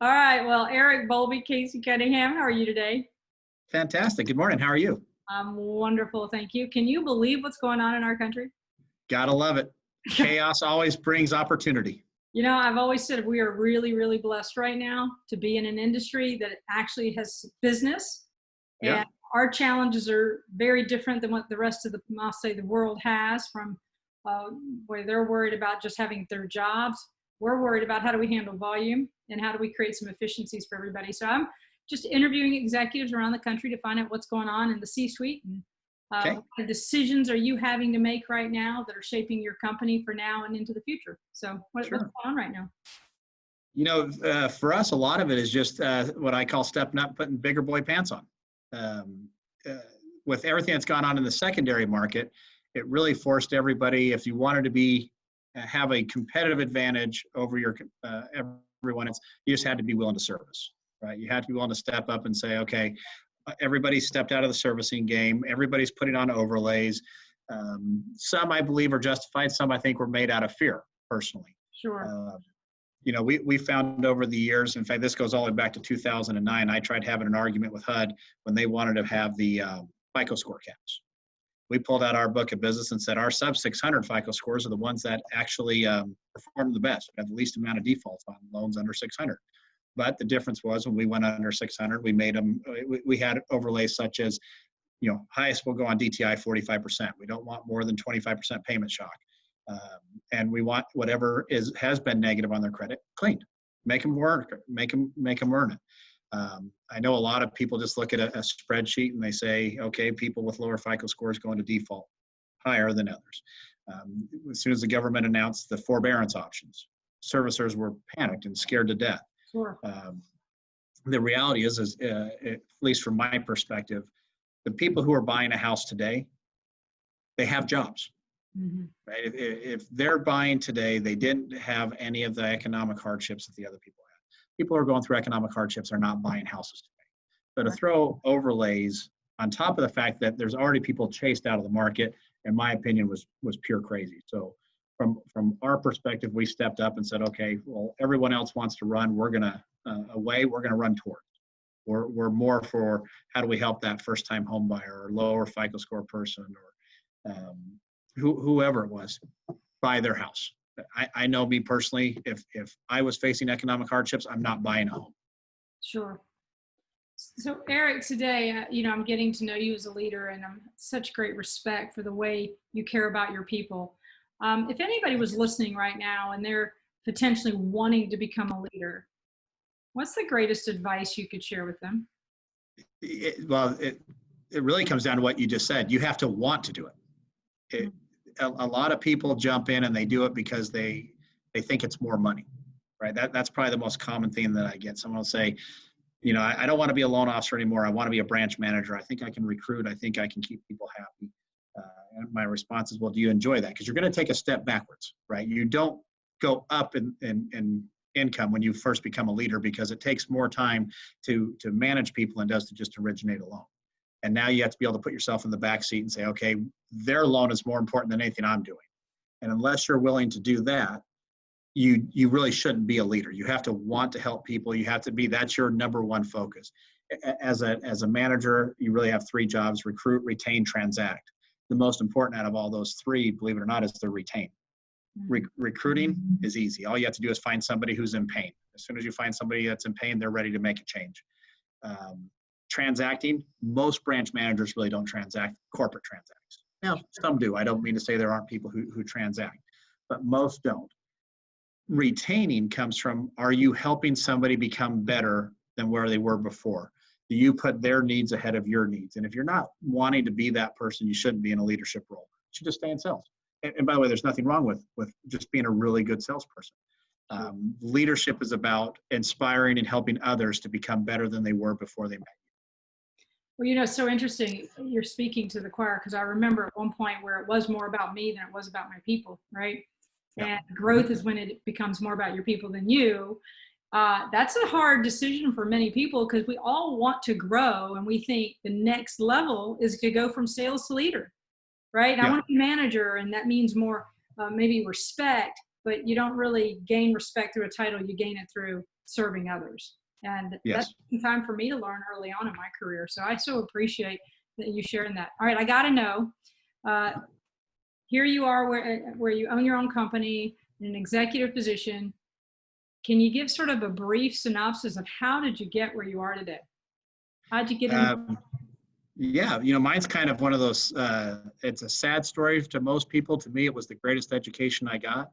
All right. Well, Eric, Bowlby, Casey Cunningham, how are you today? Fantastic. Good morning. How are you? I'm wonderful. Thank you. Can you believe what's going on in our country? Gotta love it. Chaos always brings opportunity. I've always said we are really, really blessed right now to be in an industry that actually has business. Yeah, And our challenges are very different than what the rest of I'll say the world has from uh, where they're worried about just having their jobs. We're worried about how do we handle volume and how do we create some efficiencies for everybody. So I'm just interviewing executives around the country to find out what's going on in the C-suite and okay. what kind of decisions are you having to make right now that are shaping your company for now and into the future. So what's going Sure. on right now? For us, a lot of it is just what I call stepping up, putting bigger boy pants on. Um, uh, with everything that's gone on in the secondary market, it really forced everybody, if you wanted to have a competitive advantage over everyone else, you just had to be willing to service, right? You had to be willing to step up and say, okay, everybody stepped out of the servicing game. Everybody's putting on overlays. Some I believe are justified. Some I think were made out of fear, personally. Sure. We found over the years, in fact, this goes all the way back to 2009, I tried having an argument with HUD when they wanted to have the FICO score caps. We pulled out our book of business and said our sub 600 FICO scores are the ones that actually perform the best, have the least amount of defaults on loans under 600. But the difference was when we went under 600, we made them, we had overlays such as, highest will go on DTI 45%. We don't want more than 25% payment shock. And we want whatever has been negative on their credit cleaned. Make them work, make them earn it. I know a lot of people just look at a spreadsheet and they say, okay, people with lower FICO scores go into default higher than others. As soon as the government announced the forbearance options, servicers were panicked and scared to death. Sure. The reality is at least from my perspective, the people who are buying a house today, they have jobs. Mm-hmm. Right? If they're buying today, they didn't have any of the economic hardships that the other people have. People who are going through economic hardships are not buying houses today. So to throw overlays on top of the fact that there's already people chased out of the market, in my opinion, was pure crazy. So from our perspective, we stepped up and said, okay, well, everyone else wants to run. We're going to we're going to run towards. We're more for how do we help that first-time home buyer or lower FICO score person or whoever it was buy their house. I know me personally, if I was facing economic hardships, I'm not buying a home. Sure. So Eric, today, I'm getting to know you as a leader and I'm such great respect for the way you care about your people. If anybody was listening right now and they're potentially wanting to become a leader, what's the greatest advice you could share with them? It really comes down to what you just said. You have to want to do it. A lot of people jump in and they do it because they think it's more money, right? That's probably the most common thing that I get. Someone will say, I don't want to be a loan officer anymore. I want to be a branch manager. I think I can recruit. I think I can keep people happy. And my response is, well, do you enjoy that? Because you're going to take a step backwards, right? You don't go up in income when you first become a leader because it takes more time to manage people than it does to just originate a loan. And now you have to be able to put yourself in the back seat and say, okay, their loan is more important than anything I'm doing. And unless you're willing to do that, you really shouldn't be a leader. You have to want to help people. You have to be, that's your number one focus. As a manager, you really have three jobs: recruit, retain, transact. The most important out of all those three, believe it or not, is the retain. Recruiting is easy. All you have to do is find somebody who's in pain. As soon as you find somebody that's in pain, they're ready to make a change. Transacting, most branch managers really don't transact corporate transacts. Now, some do. I don't mean to say there aren't people who transact, but most don't. Retaining comes from, are you helping somebody become better than where they were before? Do you put their needs ahead of your needs? And if you're not wanting to be that person, you shouldn't be in a leadership role. You should just stay in sales. And by the way, there's nothing wrong with just being a really good salesperson. Leadership is about inspiring and helping others to become better than they were before they met you. Well, so interesting. You're speaking to the choir because I remember at one point where it was more about me than it was about my people, right? Yeah. And growth is when it becomes more about your people than you. That's a hard decision for many people because we all want to grow and we think the next level is to go from sales to leader, right? Yeah. I want to be manager, and that means more maybe respect, but you don't really gain respect through a title. You gain it through serving others. And Yes. that's time for me to learn early on in my career. So I so appreciate that you sharing that. All right, I got to know. Here you are where you own your own company in an executive position. Can you give sort of a brief synopsis of how did you get where you are today? How'd you get in? Yeah, mine's kind of one of those, it's a sad story to most people. To me, it was the greatest education I got.